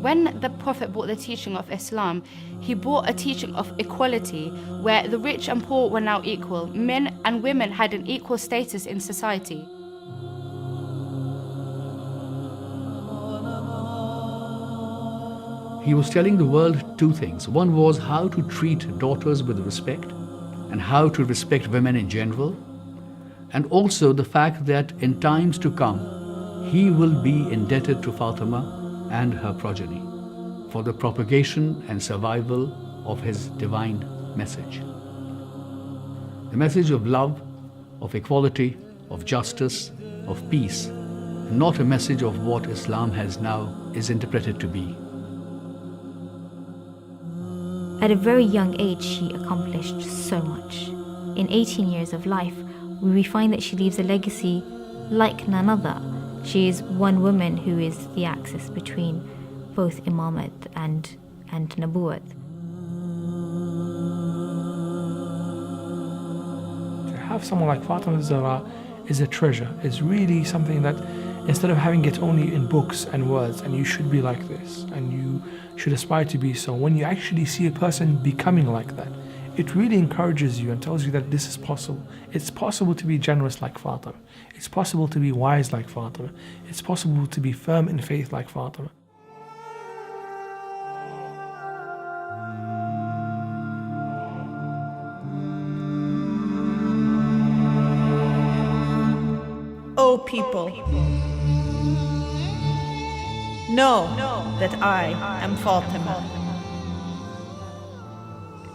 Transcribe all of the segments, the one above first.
when the Prophet brought the teaching of Islam, he brought a teaching of equality, where the rich and poor were now equal. Men and women had an equal status in society. He was telling the world two things. One was how to treat daughters with respect and how to respect women in general. And also the fact that in times to come, he will be indebted to Fatima and her progeny for the propagation and survival of his divine message. The message of love, of equality, of justice, of peace, not a message of what Islam has now is interpreted to be. At a very young age, she accomplished so much. In 18 years of life, we find that she leaves a legacy like none other. She is one woman who is the axis between both imamat and nabuwat. To have someone like Fatima Zahra is a treasure. It's really something that, instead of having it only in books and words, and you should be like this, and you should aspire to be so, when you actually see a person becoming like that, it really encourages you and tells you that this is possible. It's possible to be generous like Fatima. It's possible to be wise like Fatima. It's possible to be firm in faith like Fatima. O people, know that I am Fatima,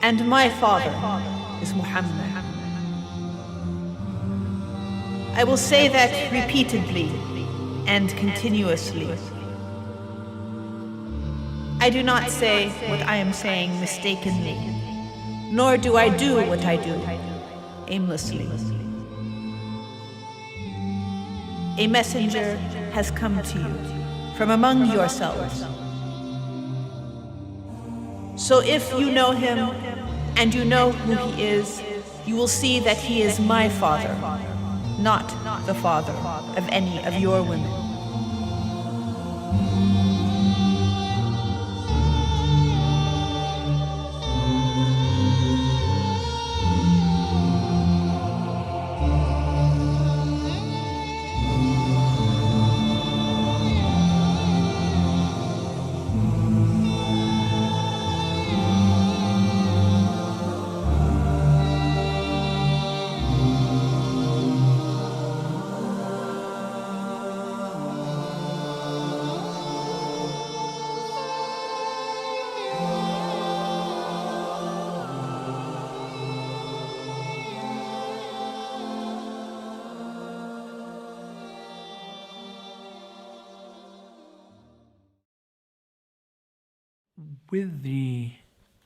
and my father is Muhammad. I will say that repeatedly and continuously. I do not say what I am saying mistakenly, nor do I do what I do aimlessly. A messenger has come to you from among yourselves. So if you know him and you know who he is, you will see that he is my father, not the father of any of your women. With the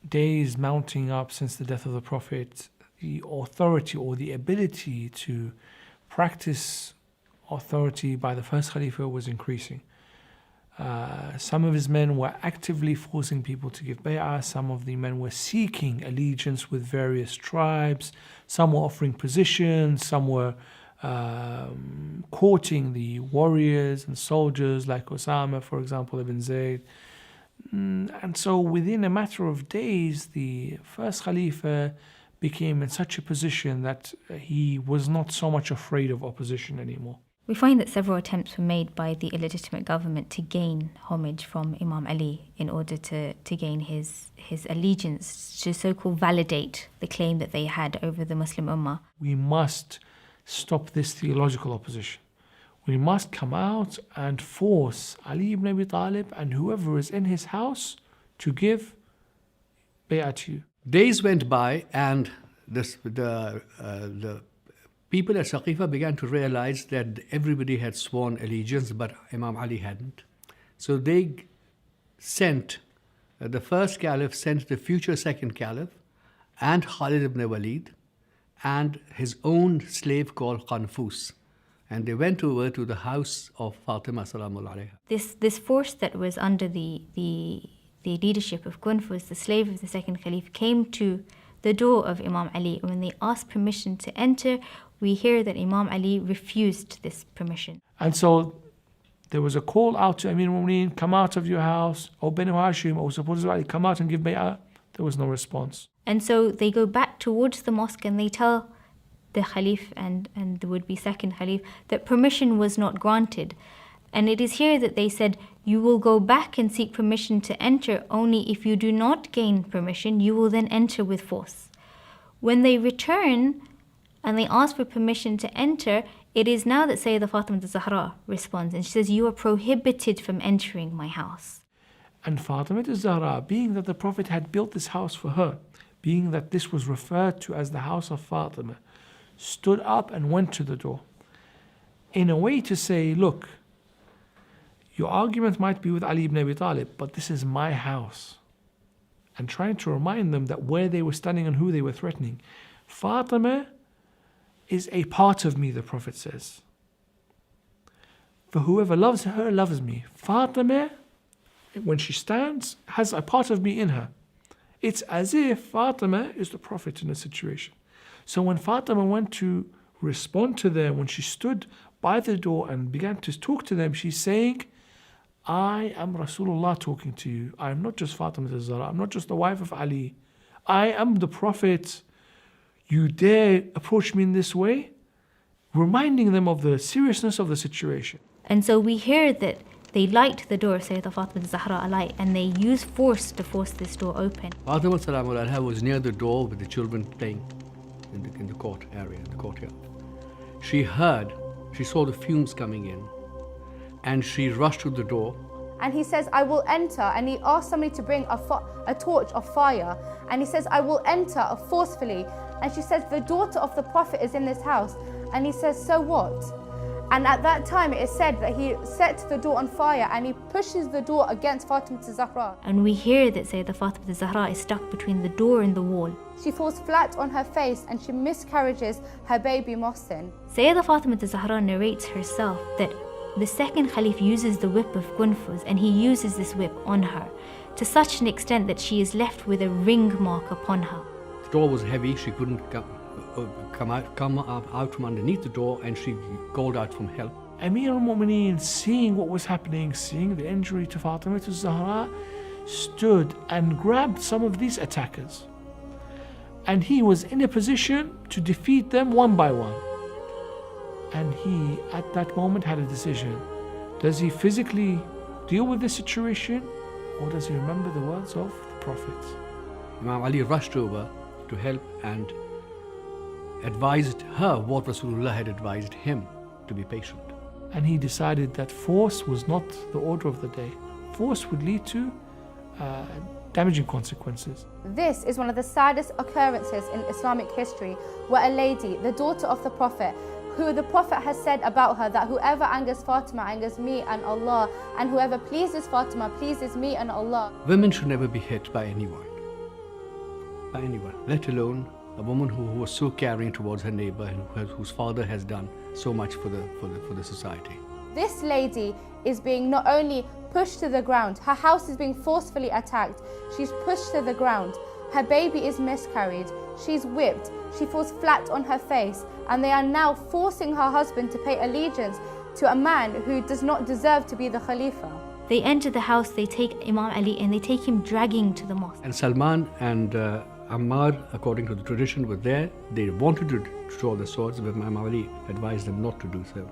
days mounting up since the death of the Prophet, the authority or the ability to practice authority by the first Khalifa was increasing. Some of his men were actively forcing people to give bay'ah. Some of the men were seeking allegiance with various tribes. Some were offering positions. Some were courting the warriors and soldiers like Osama, for example, Ibn Zayd. And so within a matter of days, the first Khalifa became in such a position that he was not so much afraid of opposition anymore. We find that several attempts were made by the illegitimate government to gain homage from Imam Ali in order to gain his allegiance, to so-called validate the claim that they had over the Muslim Ummah. We must stop this theological opposition. We must come out and force Ali ibn Abi Talib and whoever is in his house to give bay'ah to you. Days went by and the people at Saqifa began to realize that everybody had sworn allegiance, but Imam Ali hadn't. So they sent, the first caliph sent the future second caliph and Khalid ibn Walid and his own slave called Qanfus. And they went over to the house of Fatima Salamullah alayha. This force that was under the leadership of Qanfus, the slave of the second caliph, came to the door of Imam Ali. When they asked permission to enter, we hear that Imam Ali refused this permission. And so There was a call out to Amir al-Mu'mineen, come out of your house, or Banu Hashim, or supporters of Ali, come out and give bay'ah. There was no response. And so they go back towards the mosque and they tell the Khalif and the would-be second Khalif that permission was not granted. And it is here that they said, you will go back and seek permission to enter, only if you do not gain permission, you will then enter with force. When they return and they ask for permission to enter, it is now that Sayyidah Fatima al-Zahra responds, and she says, you are prohibited from entering my house. And Fatima al-Zahra, being that the Prophet had built this house for her, being that this was referred to as the house of Fatima, stood up and went to the door in a way to say, look, your argument might be with Ali ibn Abi Talib, but this is my house. And trying to remind them that where they were standing and who they were threatening. Fatima is a part of me, the Prophet says. For whoever loves her, loves me. Fatima, when she stands, has a part of me in her. It's as if Fatima is the Prophet in a situation. So when Fatima went to respond to them, when she stood by the door and began to talk to them, she's saying, I am Rasulullah talking to you. I am not just Fatima al-Zahra. I'm not just the wife of Ali. I am the Prophet. You dare approach me in this way? Reminding them of the seriousness of the situation. And so we hear that they light the door, Sayyidah Fatima al-Zahra alight, and they use force to force this door open. Fatima al-Zahra was near the door with the children playing in the court area, in the courtyard. She saw the fumes coming in, and she rushed to the door. And he says, I will enter. And he asked somebody to bring a torch of fire. And he says, I will enter forcefully. And she says, the daughter of the Prophet is in this house. And he says, so what? And at that time it is said that he set the door on fire and he pushes the door against Fatima al-Zahra. And we hear that Sayyidah Fatima al-Zahra is stuck between the door and the wall. She falls flat on her face and she miscarriages her baby Mohsin. Sayyidah Fatima al-Zahra narrates herself that the second Khalif uses the whip of Gunfuz, and he uses this whip on her to such an extent that she is left with a ring mark upon her. The door was heavy, she couldn't come out from underneath the door, and she called out for help. Amir al-Mu'mineen, seeing what was happening, seeing the injury to Fatima al-Zahra, stood and grabbed some of these attackers. And he was in a position to defeat them one by one. And he, at that moment, had a decision. Does he physically deal with the situation, or does he remember the words of the Prophet? Imam Ali rushed over to help and advised her what Rasulullah had advised him, to be patient. And he decided that force was not the order of the day. Force would lead to damaging consequences. This is one of the saddest occurrences in Islamic history, where a lady, the daughter of the Prophet, who the Prophet has said about her that whoever angers Fatima angers me and Allah, and whoever pleases Fatima pleases me and Allah. Women should never be hit by anyone, let alone a woman who was so caring towards her neighbor and whose father has done so much for the society. This lady is being not only pushed to the ground, her house is being forcefully attacked, she's pushed to the ground, her baby is miscarried, she's whipped, she falls flat on her face, and they are now forcing her husband to pay allegiance to a man who does not deserve to be the Khalifa. They enter the house, they take Imam Ali and they take him dragging to the mosque. And Salman and Ammar, according to the tradition, were there. They wanted to draw the swords, but Imam Ali advised them not to do so.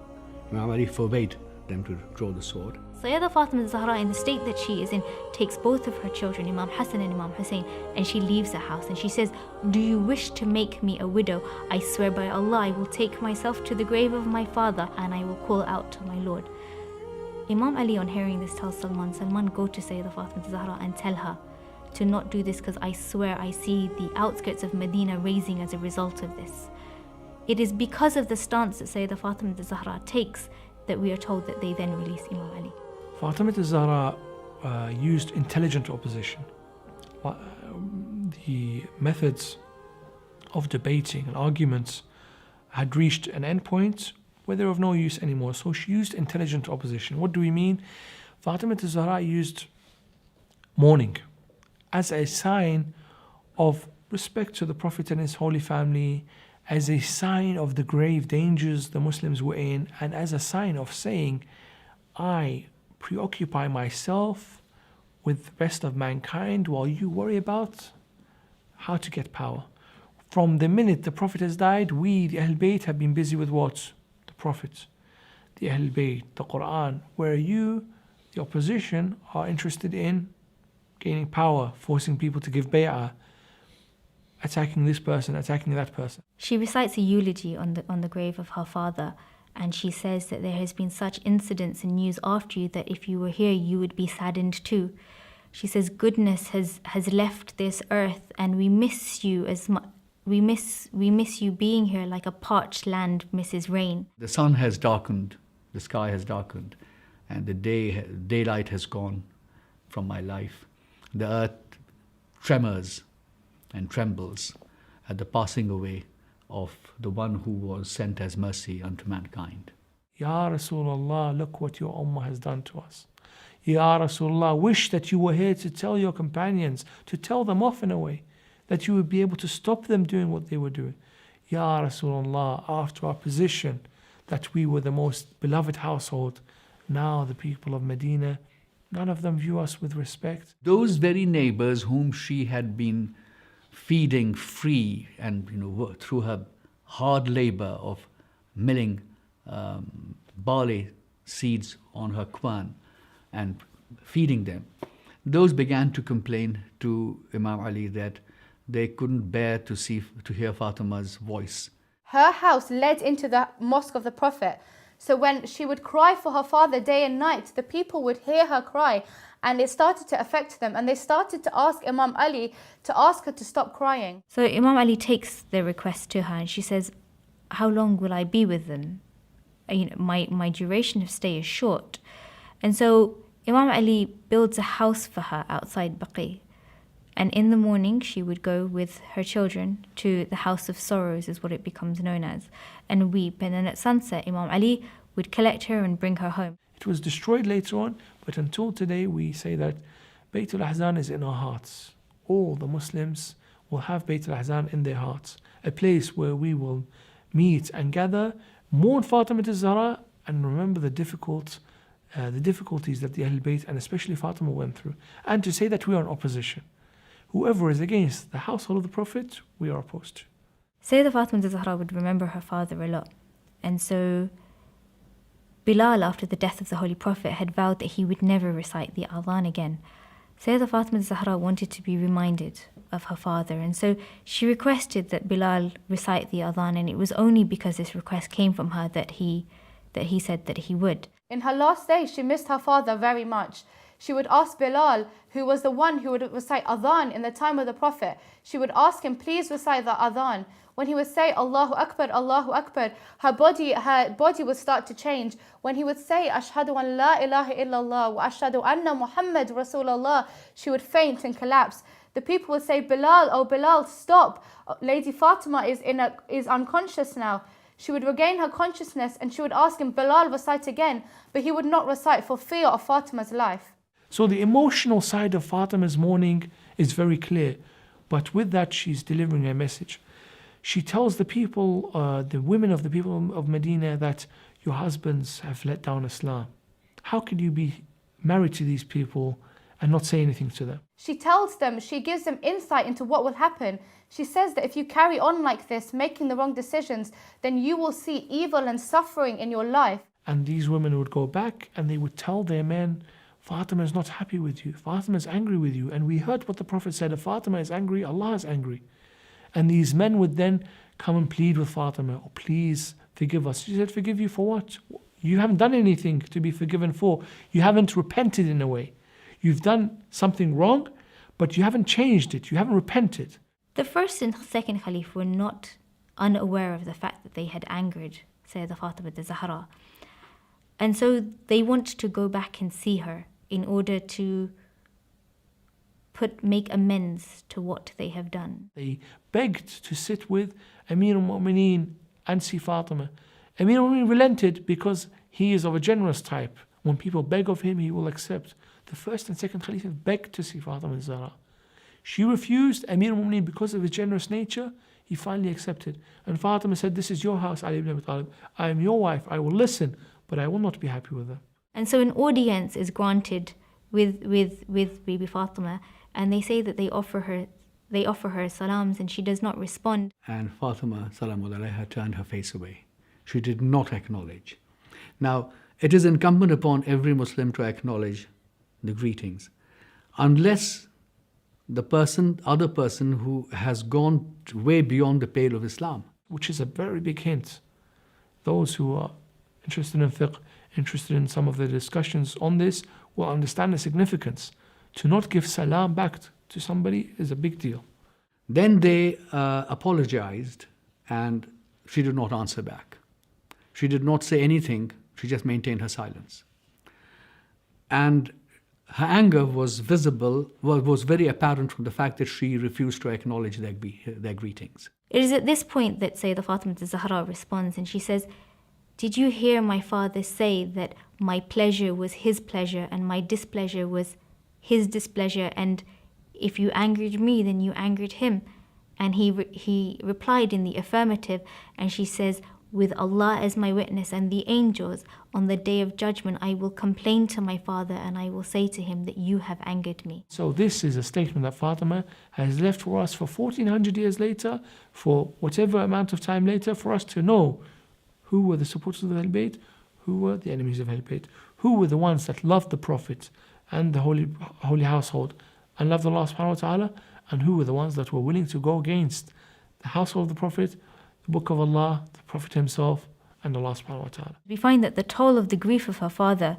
Imam Ali forbade them to draw the sword. Sayyidah Fatima al-Zahra, in the state that she is in, takes both of her children, Imam Hassan and Imam Hussein, and she leaves the house and she says, do you wish to make me a widow? I swear by Allah, I will take myself to the grave of my father and I will call out to my Lord. Imam Ali, on hearing this, tells Salman, go to Sayyidah Fatima al-Zahra and tell her to not do this, because I swear I see the outskirts of Medina raising as a result of this. It is because of the stance that Sayyidah Fatima al-Zahra takes that we are told that they then release Imam Ali. Fatima al-Zahra used intelligent opposition. The methods of debating and arguments had reached an end point where they were of no use anymore. So she used intelligent opposition. What do we mean? Fatima al-Zahra used mourning as a sign of respect to the Prophet and his holy family, as a sign of the grave dangers the Muslims were in, and as a sign of saying, I preoccupy myself with the rest of mankind while you worry about how to get power. From the minute the Prophet has died, we, the AhlulBayt, have been busy with what? The Prophet, the AhlulBayt, the Quran, where you, the opposition, are interested in gaining power, forcing people to give bay'ah, attacking this person, attacking that person. She recites a eulogy on the grave of her father, and she says that there has been such incidents and news after you that if you were here, you would be saddened too. She says, goodness has left this earth, and we miss you as much. We miss you being here like a parched land misses rain. The sun has darkened, the sky has darkened, and the daylight has gone from my life. The earth tremors and trembles at the passing away of the one who was sent as mercy unto mankind. Ya Rasulullah, look what your ummah has done to us. Ya Rasulullah, wish that you were here to tell your companions, to tell them off in a way, that you would be able to stop them doing what they were doing. Ya Rasulullah, after our position that we were the most beloved household, now the people of Medina, none of them view us with respect. Those very neighbors whom she had been feeding free and through her hard labor of milling barley seeds on her quern and feeding them, those began to complain to Imam Ali that they couldn't bear to hear Fatima's voice. Her house led into the mosque of the Prophet. So when she would cry for her father day and night, the people would hear her cry, and it started to affect them, and they started to ask Imam Ali to ask her to stop crying. So Imam Ali takes their request to her, and she says, how long will I be with them? My duration of stay is short. And so Imam Ali builds a house for her outside Baqi. And in the morning, she would go with her children to the House of Sorrows, is what it becomes known as, and weep. And then at sunset, Imam Ali would collect her and bring her home. It was destroyed later on, but until today, we say that Bayt al-Ahzan is in our hearts. All the Muslims will have Bayt al-Ahzan in their hearts, a place where we will meet and gather, mourn Fatima al-Zahra, and remember the difficulties that the AhlulBayt and especially Fatima went through, and to say that we are in opposition. Whoever is against the household of the Prophet, we are opposed to. Sayyidah Fatima al-Zahra would remember her father a lot. And so Bilal, after the death of the Holy Prophet, had vowed that he would never recite the adhan again. Sayyidah Fatima al-Zahra wanted to be reminded of her father, and so she requested that Bilal recite the adhan, and it was only because this request came from her that he said that he would. In her last days, she missed her father very much. She would ask Bilal, who was the one who would recite adhan in the time of the Prophet, she would ask him, please recite the adhan. When he would say Allahu Akbar, her body would start to change. When he would say Ashhadu an la ilaha illallah wa ashhadu anna Muhammad Rasulullah, she would faint and collapse. The people would say, Bilal, oh Bilal, stop. Lady Fatima is unconscious now. She would regain her consciousness and she would ask him, Bilal, recite again. But he would not recite for fear of Fatima's life. So the emotional side of Fatima's mourning is very clear. But with that, she's delivering a message. She tells the people, the women of the people of Medina, that your husbands have let down Islam. How can you be married to these people and not say anything to them? She tells them, she gives them insight into what will happen. She says that if you carry on like this, making the wrong decisions, then you will see evil and suffering in your life. And these women would go back and they would tell their men, Fatima is not happy with you. Fatima is angry with you. And we heard what the Prophet said, if Fatima is angry, Allah is angry. And these men would then come and plead with Fatima, oh, please forgive us. She said, forgive you for what? You haven't done anything to be forgiven for. You haven't repented in a way. You've done something wrong, but you haven't changed it. You haven't repented. The first and second Caliph were not unaware of the fact that they had angered Sayyidah Fatima al-Zahra. And so they want to go back and see her in order to make amends to what they have done. They begged to sit with Amir al-Mu'mineen and see Fatima. Amir al-Mu'mineen relented because he is of a generous type. When people beg of him, he will accept. The first and second Khalifa begged to see Fatima al-Zahra. She refused. Amir al-Mu'mineen, because of his generous nature, he finally accepted. And Fatima said, this is your house, Ali ibn Abi Talib. I am your wife. I will listen, but I will not be happy with her. And so an audience is granted with Bibi Fatima, and they say that they offer her salams and she does not respond. And Fatima, Salamun alayha, turned her face away. She did not acknowledge. Now, it is incumbent upon every Muslim to acknowledge the greetings, unless the other person who has gone way beyond the pale of Islam. Which is a very big hint. Those who are interested in fiqh, interested in some of the discussions on this, will understand the significance. To not give salam back to somebody is a big deal. Then they apologized, and she did not answer back. She did not say anything, she just maintained her silence. And her anger was visible, was very apparent from the fact that she refused to acknowledge their greetings. It is at this point that Sayyidah Fatima Zahra responds, and she says, "Did you hear my father say that my pleasure was his pleasure and my displeasure was his displeasure, and if you angered me, then you angered him?" And he replied in the affirmative, and she says, "With Allah as my witness and the angels, on the day of judgment I will complain to my father and I will say to him that you have angered me." So this is a statement that Fatima has left for us for 1400 years later, for whatever amount of time later, for us to know who were the supporters of AhlulBayt, who were the enemies of AhlulBayt, who were the ones that loved the Prophet and the holy household and loved Allah subhanahu wa ta'ala, and who were the ones that were willing to go against the household of the Prophet, the Book of Allah, the Prophet himself, and Allah subhanahu wa ta'ala. We find that the toll of the grief of her father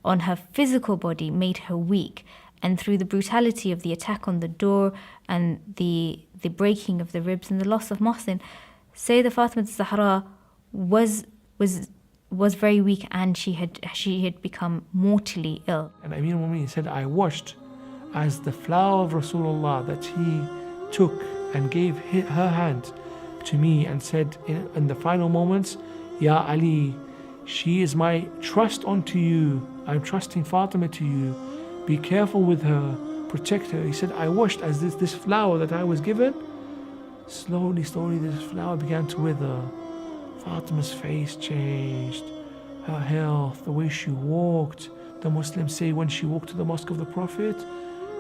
on her physical body made her weak, and through the brutality of the attack on the door and the breaking of the ribs and the loss of Mohsin, Sayyidah Fatima Zahra was very weak, and she had become mortally ill. And Amir al-Mu'mineen said, "I watched as the flower of Rasulullah that he took and gave her hand to me and said in the final moments, 'Ya Ali, she is my trust unto you. I'm trusting Fatima to you. Be careful with her, protect her.'" He said, "I watched as this flower that I was given, slowly this flower began to wither. Fatima's face changed, her health, the way she walked. The Muslims say when she walked to the mosque of the Prophet,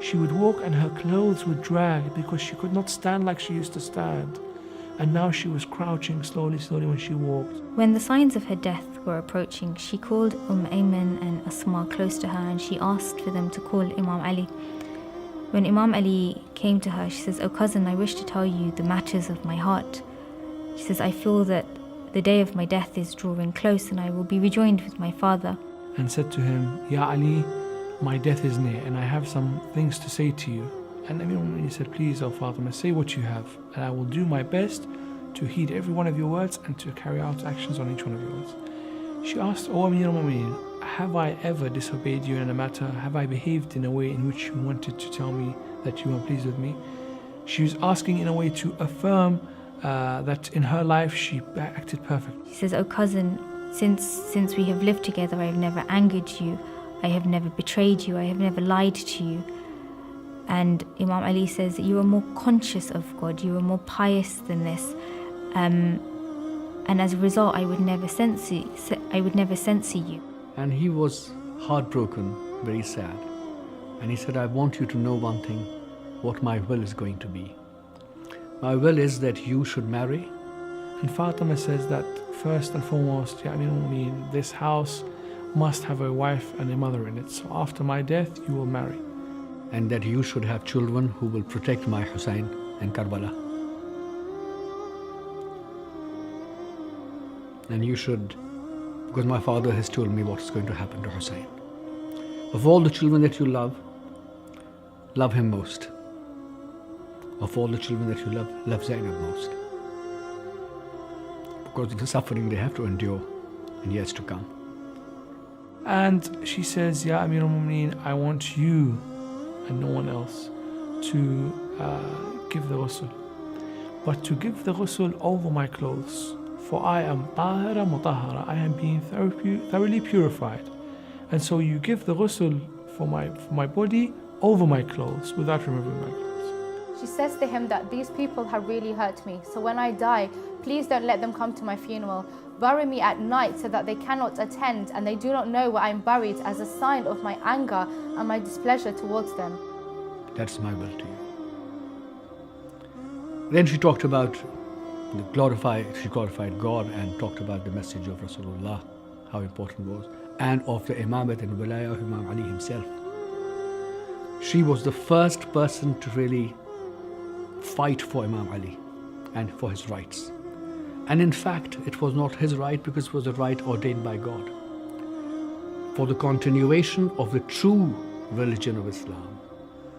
she would walk and her clothes would drag because she could not stand like she used to stand. And now she was crouching slowly when she walked." When the signs of her death were approaching, she called Ayman and Asma close to her, and she asked for them to call Imam Ali. When Imam Ali came to her, she says, "Oh cousin, I wish to tell you the matters of my heart." She says, "I feel that the day of my death is drawing close and I will be rejoined with my father." And said to him, "Ya Ali, my death is near and I have some things to say to you." And Amir al-Mu'mineen said, "Please, O Fatima, say what you have, and I will do my best to heed every one of your words and to carry out actions on each one of your words." She asked, "O Amir al-Mu'mineen, have I ever disobeyed you in a matter? Have I behaved in a way in which you wanted to tell me that you were pleased with me?" She was asking in a way to affirm that in her life she acted perfectly. She says, "Oh cousin, since we have lived together, I have never angered you, I have never betrayed you, I have never lied to you." And Imam Ali says that you are more conscious of God, you are more pious than this, and as a result, I would never censor you. And he was heartbroken, very sad. And he said, "I want you to know one thing, what my will is going to be. My will is that you should marry." And Fatima says that first and foremost, Ya Amir al-Mu'mineen, this house must have a wife and a mother in it. So after my death, you will marry. And that you should have children who will protect my Hussein in Karbala. And you should, because my father has told me what is going to happen to Hussein. Of all the children that you love him most. Of all the children that you love Zainab most. Because of the suffering they have to endure in years to come. And she says, "Ya Amir al-Mu'mineen, I want you and no one else to give the ghusl. But to give the ghusl over my clothes. For I am tahira mutahara, I am being thoroughly purified. And so you give the ghusl for my body over my clothes without removing my clothes." She says to him that these people have really hurt me, so when I die, please don't let them come to my funeral. Bury me at night so that they cannot attend and they do not know where I am buried, as a sign of my anger and my displeasure towards them. That's my will to you. Then she talked about she glorified God and talked about the message of Rasulullah, how important it was, and of the Imamat and Wilayah of Imam Ali himself. She was the first person to really fight for Imam Ali and for his rights. And in fact, it was not his right because it was a right ordained by God. For the continuation of the true religion of Islam,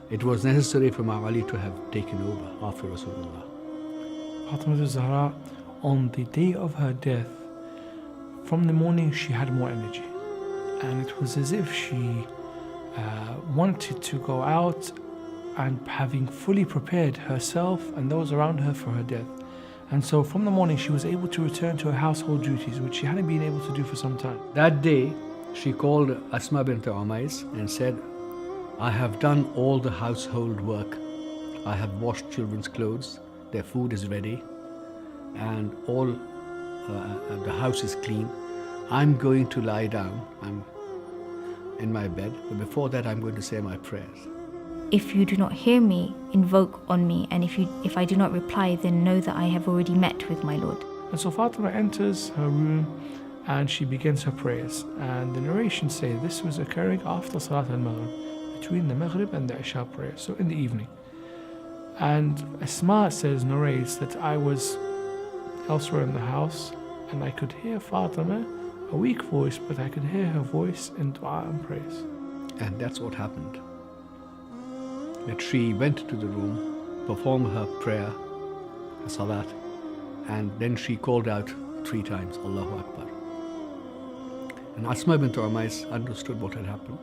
it was necessary for Imam Ali to have taken over after Rasulullah. Fatima al-Zahra, on the day of her death, from the morning she had more energy. And it was as if she wanted to go out and having fully prepared herself and those around her for her death. And so from the morning she was able to return to her household duties, which she hadn't been able to do for some time. That day, she called Asma bint Umays and said, I have done all the household work. I have washed children's clothes, their food is ready, and all the house is clean. I'm going to lie down. I'm in my bed, but before that I'm going to say my prayers. If you do not hear me, invoke on me, and if I do not reply, then know that I have already met with my Lord. And so Fatima enters her room and she begins her prayers. And the narrations say this was occurring after Salat al-Maghrib, between the Maghrib and the Isha prayer, so in the evening. And Asma narrates that I was elsewhere in the house and I could hear Fatima, a weak voice, but I could hear her voice in dua and praise. And that's what happened. That she went to the room, performed her prayer, her salat, and then she called out 3 times, Allahu Akbar. And Asma bint Umays understood what had happened.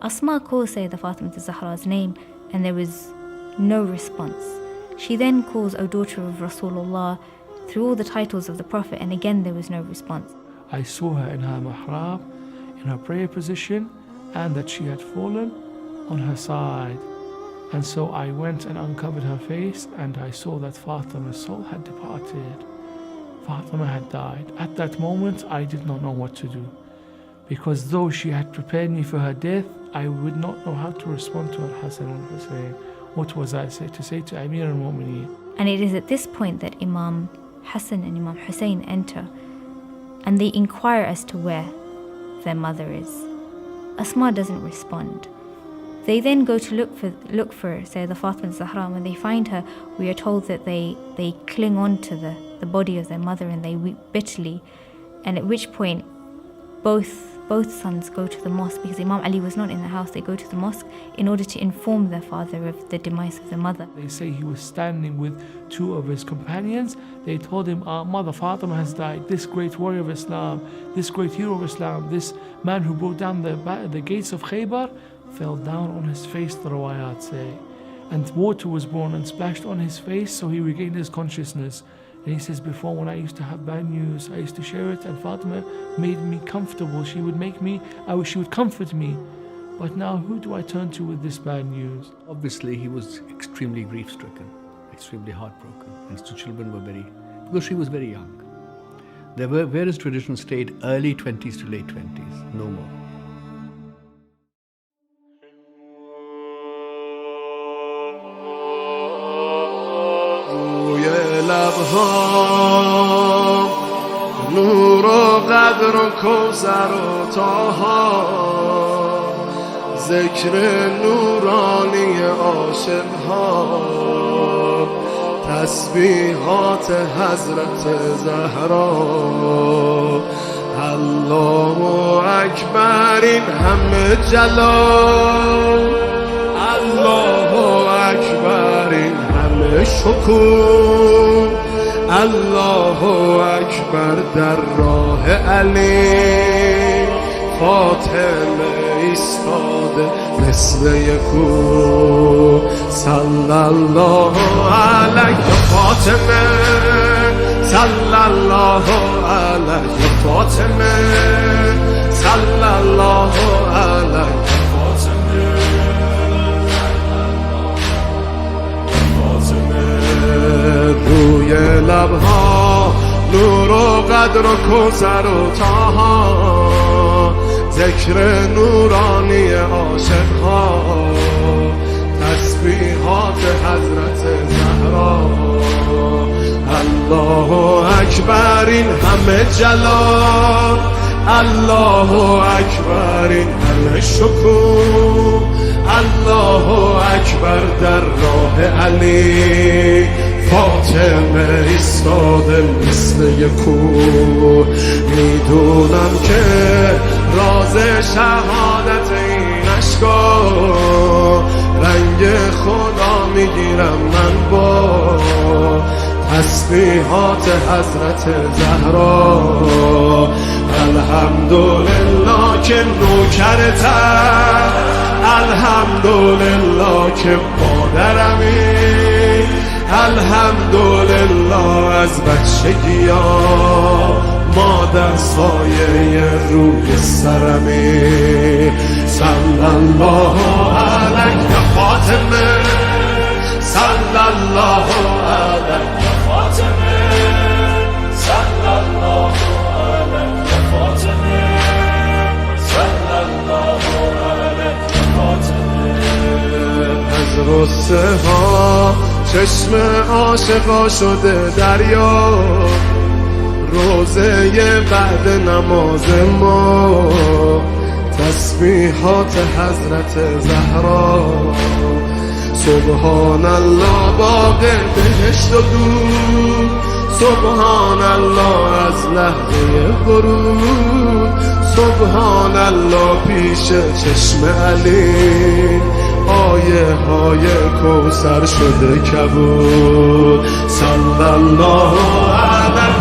Asma calls Sayyidah Fatima al-Zahra's name and there was no response. She then calls, O daughter of Rasulullah, through all the titles of the Prophet, and again there was no response. I saw her in her mihrab, in her prayer position, and that she had fallen on her side. And so I went and uncovered her face, and I saw that Fatima's soul had departed. Fatima had died. At that moment, I did not know what to do, because though she had prepared me for her death, I would not know how to respond to Al-Hasan and Hussein. What was I to say to Amir al-Mu'mineen? And it is at this point that Imam Hassan and Imam Hussein enter, and they inquire as to where their mother is. Asma doesn't respond. They then go to look for Sayyidah Fatima al-Zahra. When they find her, we are told that they cling on to the body of their mother and they weep bitterly. And at which point, both sons go to the mosque, because Imam Ali was not in the house. They go to the mosque in order to inform their father of the demise of their mother. They say he was standing with 2 of his companions. They told him, our mother Fatima has died. This great warrior of Islam, this great hero of Islam, this man who broke down the gates of Khaybar, fell down on his face, the riwayat say. And water was born and splashed on his face, so he regained his consciousness. And he says, before, when I used to have bad news, I used to share it, and Fatima made me comfortable. She would comfort me. But now, who do I turn to with this bad news? Obviously, he was extremely grief-stricken, extremely heartbroken, and his 2 children were because she was very young. There were various traditions state early 20s to late 20s, no more. نور و قدر و کوثر و طاها ذکر نورانی عاشقها تسبیحات حضرت زهرا الله اکبر این همه جلال الله اکبر این همه شکوه الله اکبر در راه علی فاطمه ایستاده مثل یکو صلی الله علیه فاطمه صلی الله علیه فاطمه صلی الله علیه فاطمه بدر و کوثر و طه، ذکر نورانی عاشقها، تسبیحات حضرت زهرا. الله اکبر این همه جلال، الله اکبر این همه شکوه، الله اکبر در راه علی، فاطمه ایستاده مثل یک کوه. میدونم که راز شهادت این اشکا، رنگ خدا میگیرم من با تسبیحات حضرت زهرا. الحمدلله که نوکرتم، الحمدلله که مادرمی، الحمدلله از بچگی ها مادر سایه روی سرمی. صلی الله علیک یا فاطمه، صلی الله علیک یا فاطمه، صلی الله علیک یا فاطمه، صلی الله علیک یا فاطمه. از غصه ها چشم عاشقا شده دریا، روزه بعد نماز ما تسبیحات حضرت زهرا. سبحان الله باغ بهشت و دود، سبحان الله از لحظه ورود، سبحان الله پیش چشم علی، آیه های کوثر شده کبود. صلی الله علیه